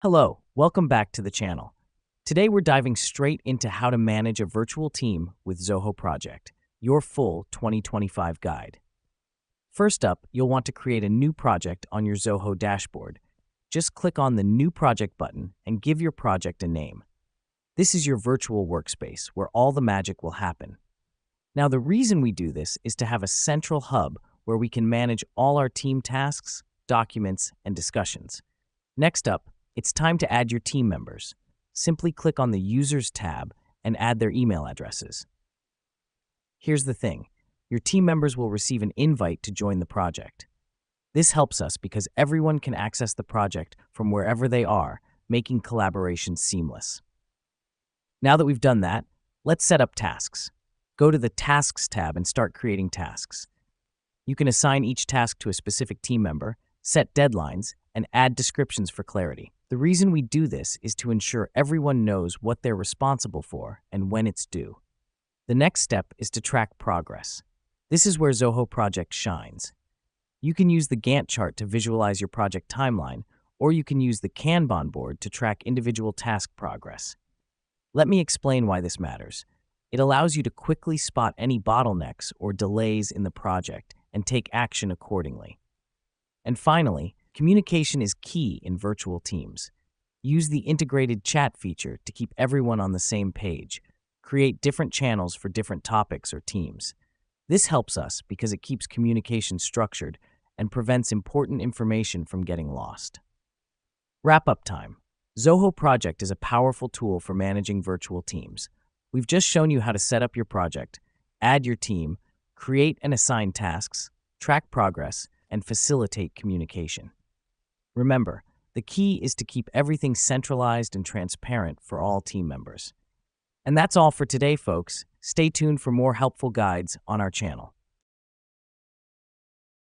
Hello, welcome back to the channel. Today we're diving straight into how to manage a virtual team with Zoho Project, your full 2025 guide. First up, you'll want to create a new project on your Zoho dashboard. Just click on the New Project button and give your project a name. This is your virtual workspace where all the magic will happen. Now, the reason we do this is to have a central hub where we can manage all our team tasks, documents, and discussions. Next up, it's time to add your team members. Simply click on the Users tab and add their email addresses. Here's the thing, your team members will receive an invite to join the project. This helps us because everyone can access the project from wherever they are, making collaboration seamless. Now that we've done that, let's set up tasks. Go to the Tasks tab and start creating tasks. You can assign each task to a specific team member, set deadlines, and add descriptions for clarity. The reason we do this is to ensure everyone knows what they're responsible for and when it's due. The next step is to track progress. This is where Zoho Project shines. You can use the Gantt chart to visualize your project timeline, or you can use the Kanban board to track individual task progress. Let me explain why this matters. It allows you to quickly spot any bottlenecks or delays in the project and take action accordingly. And finally, communication is key in virtual teams. Use the integrated chat feature to keep everyone on the same page. Create different channels for different topics or teams. This helps us because it keeps communication structured and prevents important information from getting lost. Wrap-up time. Zoho Project is a powerful tool for managing virtual teams. We've just shown you how to set up your project, add your team, create and assign tasks, track progress, and facilitate communication. Remember, the key is to keep everything centralized and transparent for all team members. And that's all for today, folks. Stay tuned for more helpful guides on our channel.